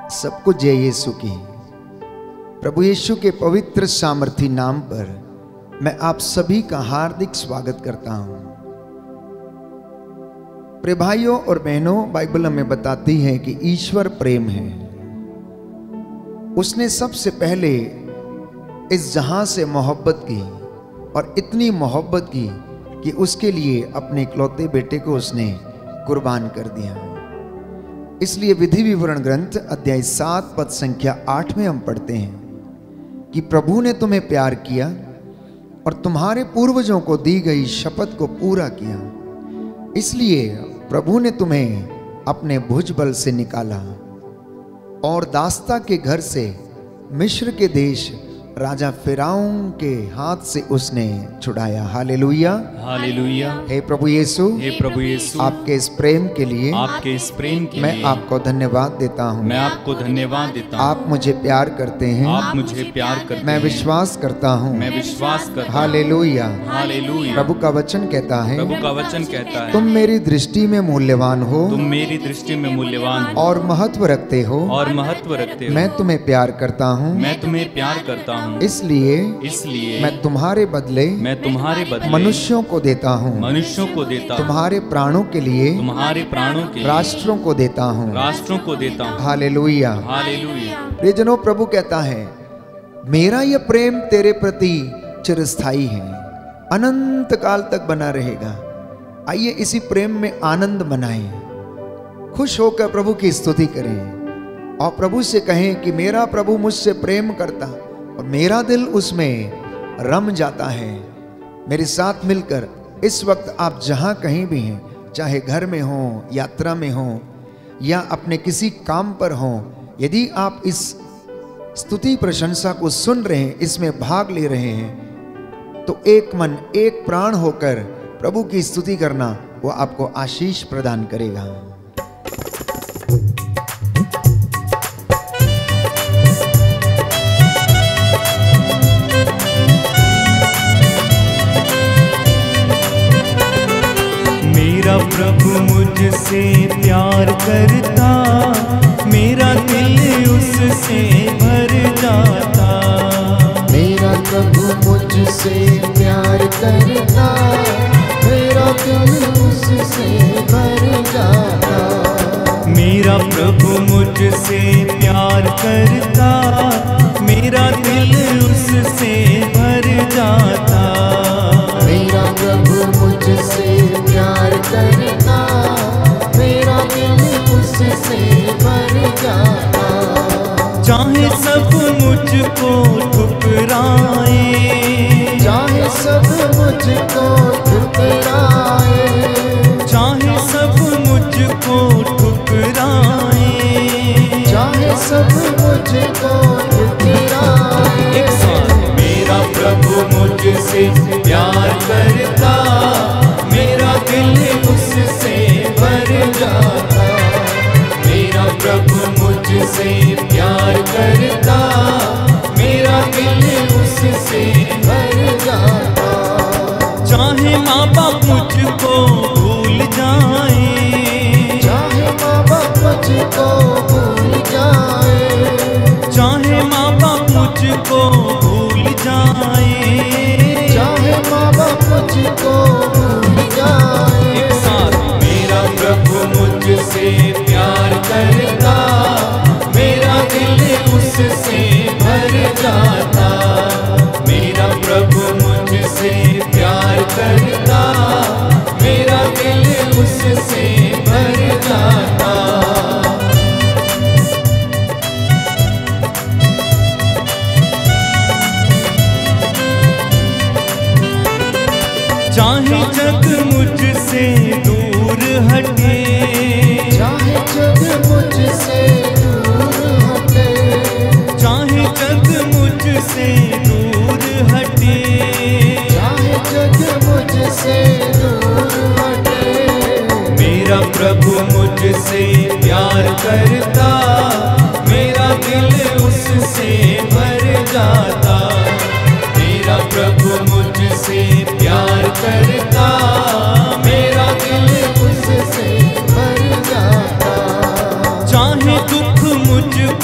सबको जय यीशु की। प्रभु यीशु के पवित्र सामर्थी नाम पर मैं आप सभी का हार्दिक स्वागत करता हूं। प्रिय भाइयों और बहनों, बाइबल हमें बताती है कि ईश्वर प्रेम है। उसने सबसे पहले इस जहां से मोहब्बत की और इतनी मोहब्बत की कि उसके लिए अपने इकलौते बेटे को उसने कुर्बान कर दिया। इसलिए विधि विवरण ग्रंथ अध्याय 7 पद संख्या 8 में हम पढ़ते हैं कि प्रभु ने तुम्हें प्यार किया और तुम्हारे पूर्वजों को दी गई शपथ को पूरा किया। इसलिए प्रभु ने तुम्हें अपने भुजबल से निकाला और दास्ता के घर से मिस्र के देश राजा फिरौन के हाथ से उसने छुड़ाया। Hallelujah, hallelujah. हे प्रभु यीशु, हे प्रभु यीशु, आपके इस प्रेम के लिए, आपके इस प्रेम के मैं लिए आपको धन्यवाद देता हूँ। मैं आपको धन्यवाद देता हूँ। आप मुझे प्यार करते हैं, आप मुझे प्यार करते हैं। मैं विश्वास करता हूँ। मैं विश्वास करता हूँ। Hallelujah, hallelujah. प्रभु का वचन कहता है, प्रभु का वचन कहता है, तुम मेरी दृष्टि में मूल्यवान हो, तुम मेरी दृष्टि में मूल्यवान हो और महत्व रखते हो, और महत्व रखते हो। मैं तुम्हें प्यार करता हूँ। मैं तुम्हें प्यार करता हूँ। इसलिए इसलिए मैं तुम्हारे बदले मनुष्यों को देता हूँ, मनुष्यों को देता हूँ। तुम्हारे प्राणों के लिए, तुम्हारे प्राणों के लिए राष्ट्रों को देता हूँ, राष्ट्रों को देता हूँ। Hallelujah, hallelujah. प्रियजनों, प्रभु कहता है, मेरा यह प्रेम तेरे प्रति चिरस्थायी है, अनंत काल तक बना रहेगा। आइए इसी प्रेम में आनंद मनाएं, खुश होकर प्रभु की स्तुति करें और प्रभु से कहें कि मेरा प्रभु मुझसे प्रेम करता और मेरा दिल उसमें रम जाता है। मेरे साथ मिलकर इस वक्त आप जहां कहीं भी हैं, चाहे घर में हो, यात्रा में हो या अपने किसी काम पर हो, यदि आप इस स्तुति प्रशंसा को सुन रहे हैं, इसमें भाग ले रहे हैं, तो एक मन एक प्राण होकर प्रभु की स्तुति करना वो आपको आशीष प्रदान करेगा। मेरा प्रभु मुझसे प्यार करता, मेरा दिल उससे भर जाता। मेरा प्रभु मुझसे प्यार करता, मेरा दिल उससे भर जाता। मेरा प्रभु मुझसे प्यार करता, मेरा दिल उससे भर जाता। मेरा प्रभु मुझसे प्यार करता, मेरा दिल उससे भर जाता। चाहे सब मुझको ठुकराए, चाहे सब मुझको ठुकराए, चाहे सब मुझको ठुकराए, चाहे सब मुझको ठुकराए। एक साथ, मेरा प्रभु मुझसे प्यार करता, मेरा दिल उससे भर जाता। मेरा प्रभु मुझसे प्यार करता, मेरा दिल उससे भर जाता। चाहे माँ बाप मुझको भूल जाए, चाहे माँ बाप मुझको भूल जाए, चाहे माँ बाप मुझको भूल जाए, चाहे माँ बाप मुझको भूल जाए। एक साथ, मेरा प्रभु मुझसे प्यार करता, मेरा दिल उससे भर जाता। मेरा प्रभु मुझसे प्यार करता, मेरा दिल उससे भर जाता। चाहे जग मुझसे दूर हटे, चाहे जग मुझसे दूर हटे, चाहे जग मुझसे दूर हटे, चाहे जग मुझसे दूर हटे। मेरा प्रभु मुझसे प्यार करता, मेरा दिल उससे भर जाता। मेरा प्रभु मुझसे प्यार करता, मेरा दिल उससे भर जाता। चाहे दुख मुझको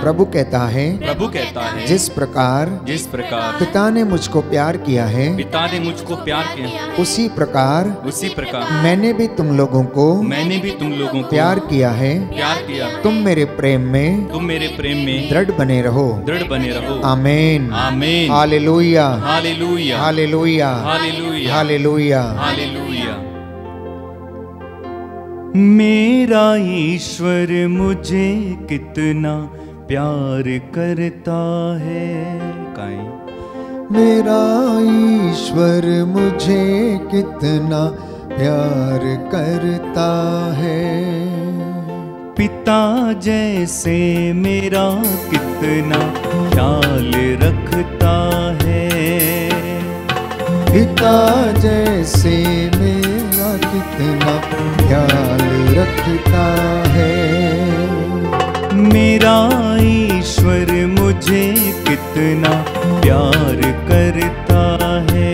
प्रभु कहता है जिस प्रकार पिता ने मुझको प्यार किया है, उसी प्रकार मैंने भी तुम लोगों को प्यार किया है। तुम मेरे प्रेम में दृढ़ बने रहो। आमीन। Hallelujah, hallelujah, hallelujah, hallelujah. मेरा ईश्वर मुझे कितना प्यार करता है। मेरा ईश्वर मुझे कितना प्यार करता है। पिता जैसे मेरा कितना ख्याल रखता है। पिता जैसे मेरा कितना ख्याल रखता है। मेरा ईश्वर मुझे कितना प्यार करता है।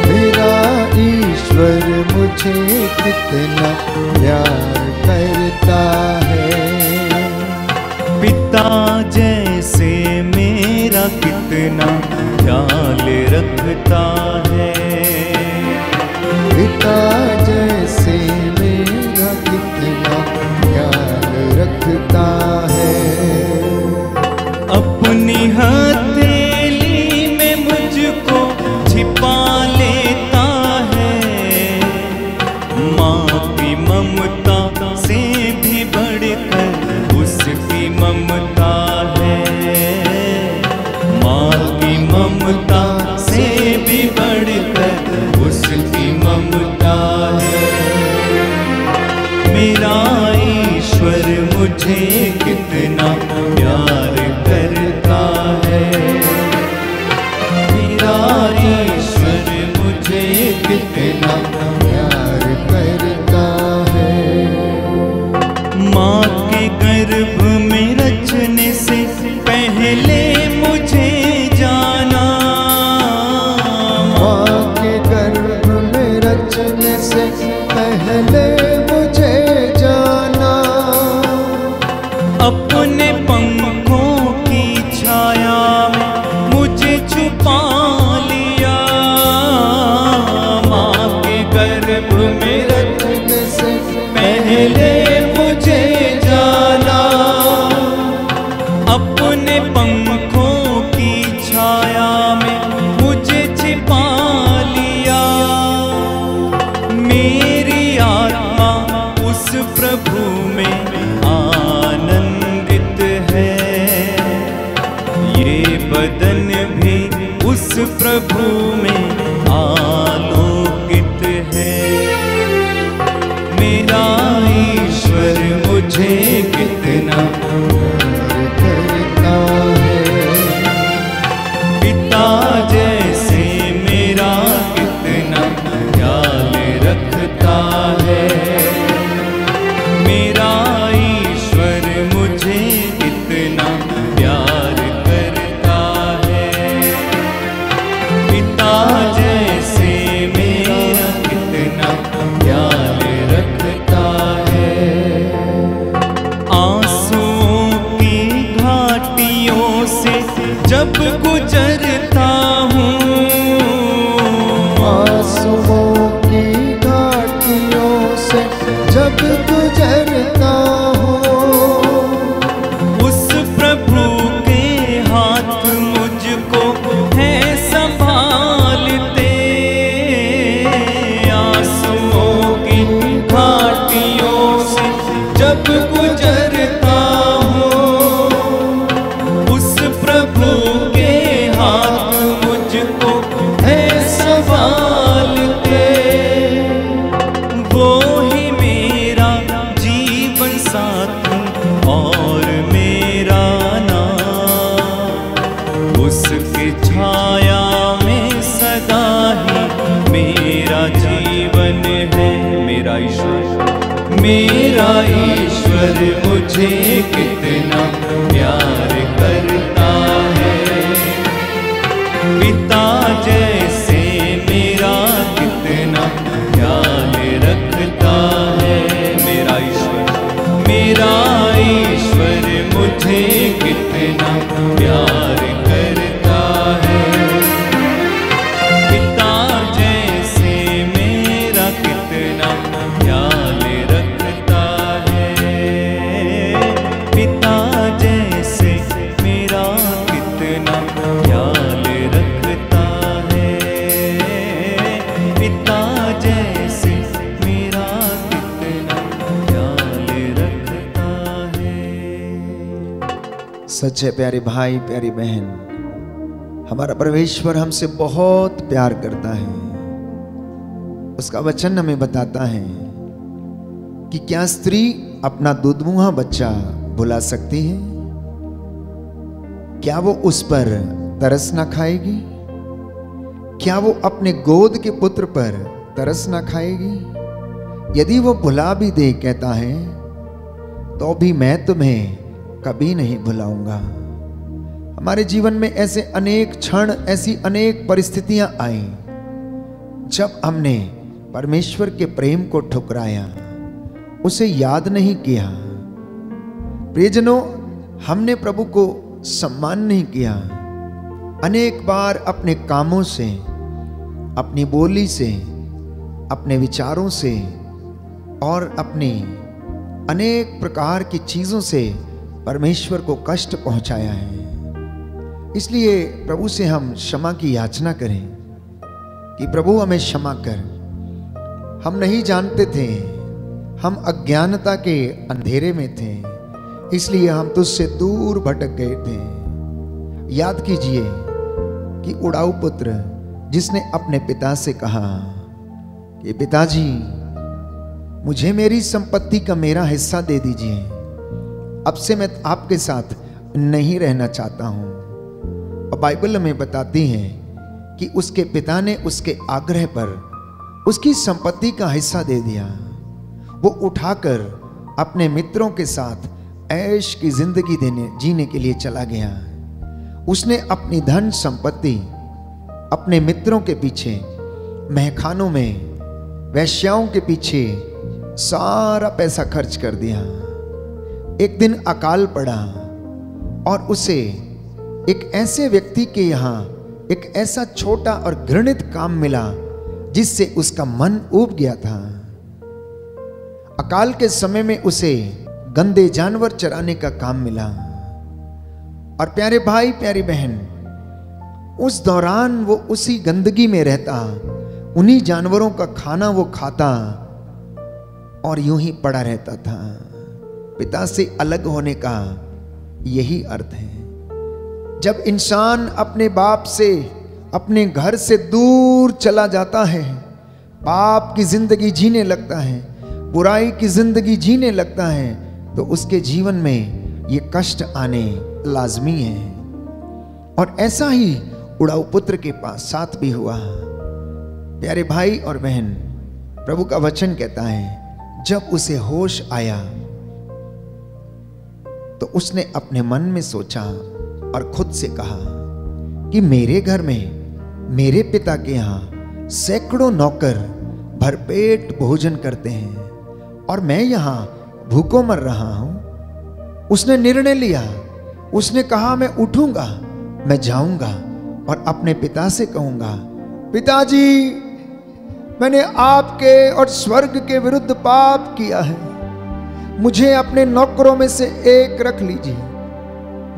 मेरा ईश्वर मुझे कितना प्यार करता है। पिता जैसे मेरा कितना ख्याल रखता है। पिता जैसे मेरा कितना ख्याल रखता है। अपनी हथेली में मुझको छिपा लेता है। माँ की ममता से भी बढ़कर उसकी ममता है। माँ की ममता से भी बढ़कर उसकी ममता है। मेरा ईश्वर मुझे कितना प्यार करता है। मेरा ईश्वर मुझे कितना प्यार करता है। माँ के गर्भ में रचने से पहले मुझे जाना। माँ के गर्भ में रचने से पहले मुझे जाना। अपने पंखों की छाया में मुझे छुपा लिया। माँ के गर्भ में रचने से पहले मुझे जाना। अपने पंखों की छाया में मुझे छिपा लिया। मेरी आत्मा उस प्रभु में आनंदित है। ये बदन भी उस प्रभु में आलोकित है। मेरा ईश्वर मुझे कितना प्यार करता है। पिता जैसे मेरा कितना ख्याल रखता है। मेरा ईश्वर मुझे कितना प्यार करता है। पिता जैसे मेरा कितना ख्याल रखता है। आंसुओं की घाटियों से जब गुजरता हूँ। आंसुओं की घाटियों से जब गुजरता हूँ। उस प्रभु के हाथ मुझको है संभालते। आंसुओं की घाटियों से जब गुजरता हूँ। उस प्रभु के हाथ मुझको है संभालते। वो ही मेरा जीवन साथी और मेरा नाम। उसकी छाया में सदा ही मेरा जीवन है। मेरा ईश्वर मुझे कितना प्यार करता है। पिता जैसे मेरा कितना ख्याल रखता है। मेरा ईश्वर मुझे सच है प्यारे भाई प्यारी बहन, हमारा परमेश्वर हमसे बहुत प्यार करता है। उसका वचन हमें बताता है कि क्या स्त्री अपना दूधमुहा बच्चा भुला सकती है? क्या वो उस पर तरस ना खाएगी? क्या वो अपने गोद के पुत्र पर तरस ना खाएगी? यदि वो भुला भी दे, कहता है, तो भी मैं तुम्हें कभी नहीं भुलाऊंगा। हमारे जीवन में ऐसे अनेक क्षण, ऐसी अनेक परिस्थितियां आई जब हमने परमेश्वर के प्रेम को ठुकराया, उसे याद नहीं किया। प्रियजनों, हमने प्रभु को सम्मान नहीं किया। अनेक बार अपने कामों से, अपनी बोली से, अपने विचारों से और अपनी अनेक प्रकार की चीजों से परमेश्वर को कष्ट पहुंचाया है। इसलिए प्रभु से हम क्षमा की याचना करें कि प्रभु हमें क्षमा कर। हम नहीं जानते थे, हम अज्ञानता के अंधेरे में थे, इसलिए हम तुझसे दूर भटक गए थे। याद कीजिए कि उड़ाऊ पुत्र जिसने अपने पिता से कहा कि पिताजी, मुझे मेरी संपत्ति का मेरा हिस्सा दे दीजिए, अब से मैं आपके साथ नहीं रहना चाहता हूं। और बाइबल हमें बताती है कि उसके पिता ने उसके आग्रह पर उसकी संपत्ति का हिस्सा दे दिया। वो उठाकर अपने मित्रों के साथ ऐश की जिंदगी जीने के लिए चला गया। उसने अपनी धन संपत्ति अपने मित्रों के पीछे, महखानों में, वेश्याओं के पीछे सारा पैसा खर्च कर दिया। एक दिन अकाल पड़ा और उसे एक ऐसे व्यक्ति के यहाँ एक ऐसा छोटा और घृणित काम मिला जिससे उसका मन ऊब गया था। अकाल के समय में उसे गंदे जानवर चराने का काम मिला। और प्यारे भाई प्यारी बहन, उस दौरान वो उसी गंदगी में रहता, उन्हीं जानवरों का खाना वो खाता और यूं ही पड़ा रहता था। पिता से अलग होने का यही अर्थ है। जब इंसान अपने बाप से, अपने घर से दूर चला जाता है, पाप की जिंदगी जीने लगता है, बुराई की जिंदगी जीने लगता है, तो उसके जीवन में ये कष्ट आने लाजमी है। और ऐसा ही उड़ाऊ पुत्र के पास साथ भी हुआ। प्यारे भाई और बहन, प्रभु का वचन कहता है, जब उसे होश आया तो उसने अपने मन में सोचा और खुद से कहा कि मेरे घर में, मेरे पिता के यहाँ सैकड़ों नौकर भरपेट भोजन करते हैं और मैं यहाँ भूखों मर रहा हूं। उसने निर्णय लिया, उसने कहा, मैं उठूंगा, मैं जाऊंगा और अपने पिता से कहूंगा, पिताजी, मैंने आपके और स्वर्ग के विरुद्ध पाप किया है, मुझे अपने नौकरों में से एक रख लीजिए।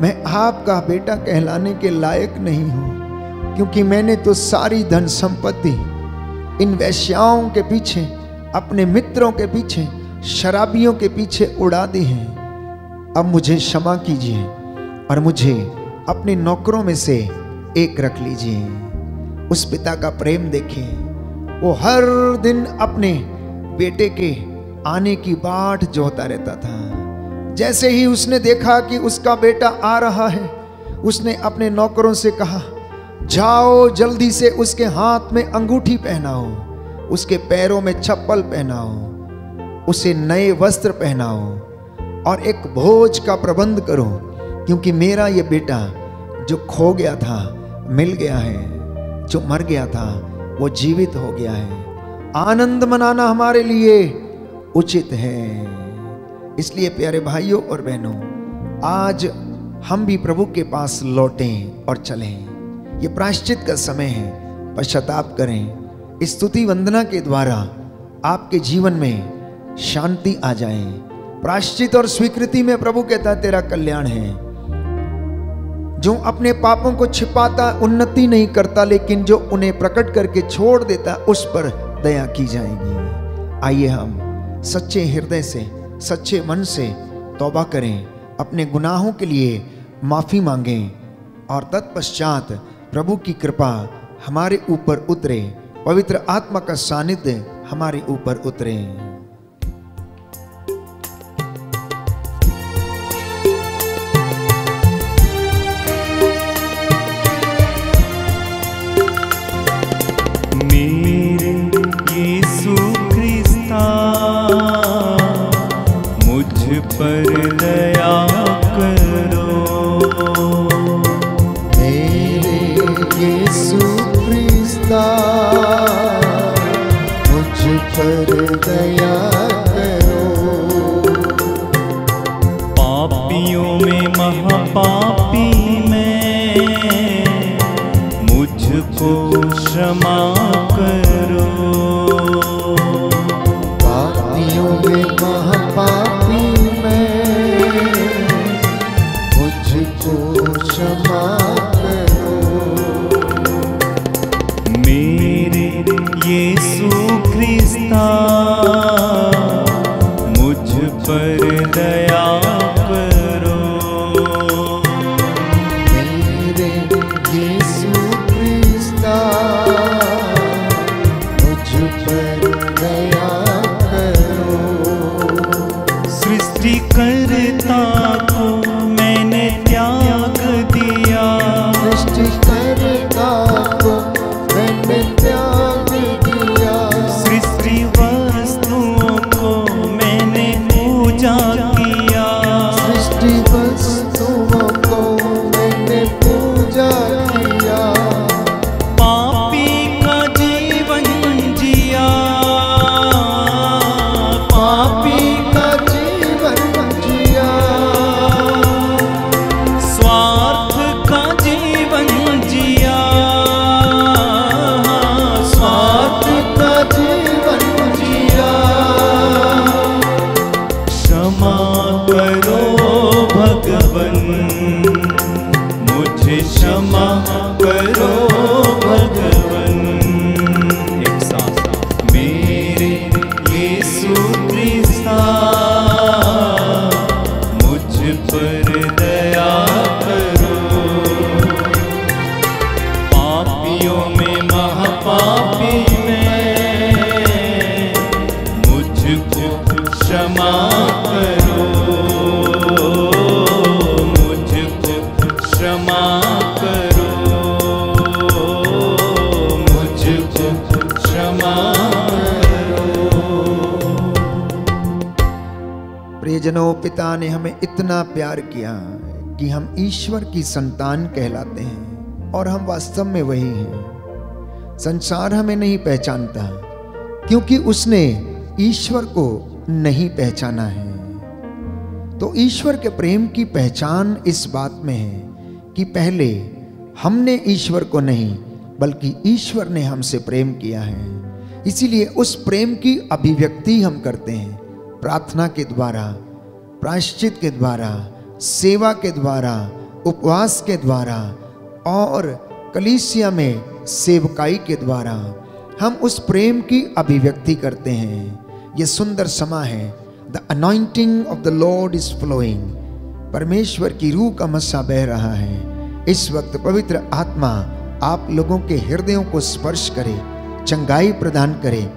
मैं आपका बेटा कहलाने के लायक नहीं हूं, क्योंकि मैंने तो सारी धन संपत्ति इन वेश्याओं के पीछे, अपने मित्रों के पीछे, शराबियों के पीछे उड़ा दी है। अब मुझे क्षमा कीजिए और मुझे अपने नौकरों में से एक रख लीजिए। उस पिता का प्रेम देखिए, वो हर दिन अपने बेटे के आने की बाट जोहता रहता था। जैसे ही उसने देखा कि उसका बेटा आ रहा है, उसने अपने नौकरों से कहा, जाओ जल्दी से उसके हाथ में अंगूठी पहनाओ, उसके पैरों में चप्पल पहनाओ, उसे नए वस्त्र पहनाओ और एक भोज का प्रबंध करो, क्योंकि मेरा ये बेटा जो खो गया था मिल गया है, जो मर गया था वो जीवित हो गया है। आनंद मनाना हमारे लिए उचित है। इसलिए प्यारे भाइयों और बहनों, आज हम भी प्रभु के पास लौटें और चलें। ये प्रायश्चित का समय है, पश्चाताप करें। इस स्तुति वंदना के द्वारा आपके जीवन में शांति आ जाए। प्रायश्चित और स्वीकृति में प्रभु कहता है, तेरा कल्याण है। जो अपने पापों को छिपाता उन्नति नहीं करता, लेकिन जो उन्हें प्रकट करके छोड़ देता, उस पर दया की जाएगी। आइए हम सच्चे हृदय से, सच्चे मन से तौबा करें, अपने गुनाहों के लिए माफ़ी मांगें और तत्पश्चात प्रभु की कृपा हमारे ऊपर उतरे, पवित्र आत्मा का सानिध्य हमारे ऊपर उतरे। मेरे यीशु ख्रिस्ता मुझ पर दया करो, मेरे यीशु ख्रिस्ता मुझ पर दया करो। पापियों में महापापी मैं, मुझको क्षमा करो। पापियों में महापापी मैं, मुझको क्षमा करो। मेरे यीशु ख्रिस्ता मुझ पर दया करो, मेरे यीशु ख्रिस्ता मुझ पर दया करो। सृष्टिकर्ता को मैंने त्याग दिया, सृष्टिकर्ता को मैंने त्याग दिया, सृष्टि वस्तुओं को मैंने पूजा किया, सृष्टि वस्तुओं को मैंने पूजा किया। पापी का जीवन जिया, पापी का जीवन जिया, स्वार्थ का जीवन जिया, स्वार्थ का जीवन जिया। क्षमा करो भगवन, मुझे क्षमा करो भगवन। एक साथ मेरे यीशु ख्रिस्ता मुझ पर दया करो, पापियों में महापापी मैं, मुझको क्षमा करो, मुझको क्षमा करो, मुझको क्षमा करो। प्रियजनों, पिता ने हमें इतना प्यार किया कि हम ईश्वर की संतान कहलाते हैं और हम वास्तव में वही हैं। संसार हमें नहीं पहचानता क्योंकि उसने ईश्वर को नहीं पहचाना है। तो ईश्वर के प्रेम की पहचान इस बात में है कि पहले हमने ईश्वर को नहीं बल्कि ईश्वर ने हमसे प्रेम किया है। इसीलिए उस प्रेम की अभिव्यक्ति हम करते हैं प्रार्थना के द्वारा, प्रायश्चित के द्वारा, सेवा के द्वारा, उपवास के द्वारा और कलीसिया में सेवकाई के द्वारा हम उस प्रेम की अभिव्यक्ति करते हैं। यह सुंदर समय है। The anointing of the Lord is flowing. परमेश्वर की रूह का मस्सा बह रहा है। इस वक्त पवित्र आत्मा आप लोगों के हृदयों को स्पर्श करे, चंगाई प्रदान करे,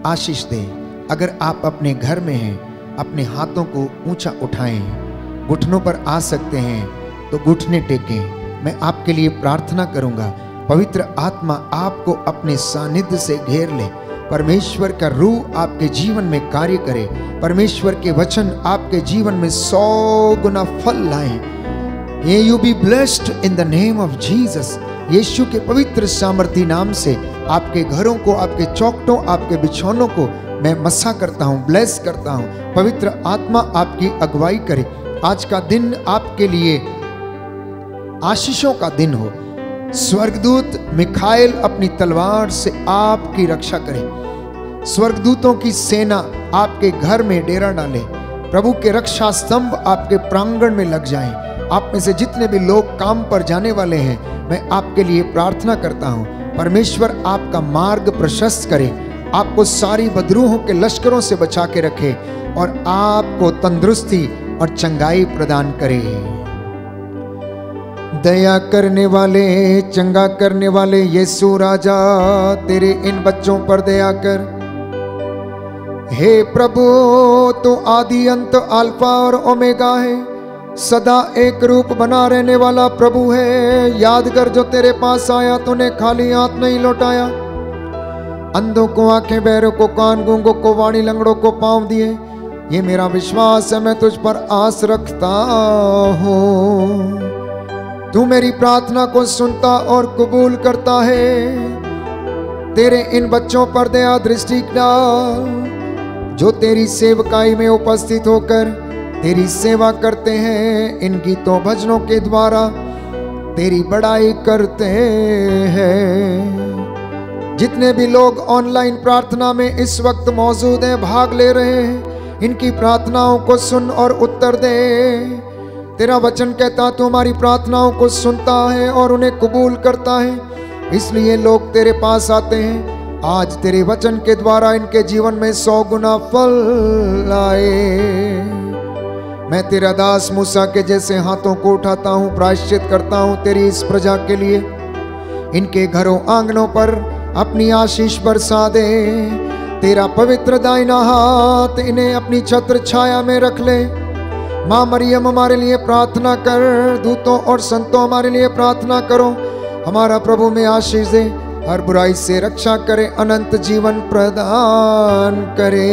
आशीष दे। अगर आप अपने घर में हैं, अपने हाथों को ऊंचा उठाएं, घुटनों पर आ सकते हैं तो घुटने टेकें। मैं आपके लिए प्रार्थना करूंगा। पवित्र आत्मा आपको अपने सानिध्य से घेर ले। परमेश्वर का रूह आपके जीवन में कार्य करे। परमेश्वर के वचन आपके जीवन में 100 गुना फल लाएं। May you be blessed in the name of Jesus। यीशु के पवित्र सामर्थी नाम से आपके घरों को, आपके चौखटों, आपके बिछौनों को मैं मसा करता हूँ, ब्लेस करता हूँ। पवित्र आत्मा आपकी अगुवाई करे। आज का दिन आपके लिए आशीषों का दिन हो। स्वर्गदूत मिखाएल अपनी तलवार से आपकी रक्षा करे। स्वर्गदूतों की सेना आपके घर में डेरा डाले। प्रभु के रक्षा स्तंभ आपके प्रांगण में लग जाएं। आप में से जितने भी लोग काम पर जाने वाले हैं, मैं आपके लिए प्रार्थना करता हूँ। परमेश्वर आपका मार्ग प्रशस्त करे, आपको सारी बदरूहों के लश्करों से बचा के रखे और आपको तंदुरुस्ती और चंगाई प्रदान करे। दया करने वाले, चंगा करने वाले यीशु राजा, तेरे इन बच्चों पर दया कर। हे प्रभु, तू आदि अंत अल्फा और ओमेगा है, सदा एक रूप बना रहने वाला प्रभु है। याद कर, जो तेरे पास आया तूने खाली हाथ नहीं लौटाया। अंधों को आंखें, बहरों को कान, गूंगों को वाणी, लंगड़ों को पांव दिए। ये मेरा विश्वास है, मैं तुझ पर आस रखता हूँ। तू मेरी प्रार्थना को सुनता और कबूल करता है। तेरे इन बच्चों पर दया दृष्टि डाल, जो तेरी सेवकाई में उपस्थित होकर तेरी सेवा करते हैं। इन गीतों भजनों के द्वारा तेरी बड़ाई करते हैं। जितने भी लोग ऑनलाइन प्रार्थना में इस वक्त मौजूद हैं, भाग ले रहे हैं, इनकी प्रार्थनाओं को सुन और उत्तर दे। तेरा वचन कहता, तू हमारी प्रार्थनाओं को सुनता है और उन्हें कबूल करता है, इसलिए लोग तेरे पास आते हैं। आज तेरे वचन के द्वारा इनके जीवन में 100 गुना फल आए। मैं तेरा दास मूसा के जैसे हाथों को उठाता हूँ, प्रायश्चित करता हूँ तेरी इस प्रजा के लिए। इनके घरों आंगनों पर अपनी आशीष बरसा दे। तेरा पवित्र दाहिना हाथ इन्हें अपनी छत्र छाया में रख ले। माँ मरियम, हमारे लिए प्रार्थना कर। दूतों और संतों, हमारे लिए प्रार्थना करो। हमारा प्रभु में आशीष दे, हर बुराई से रक्षा करे, अनंत जीवन प्रदान करे।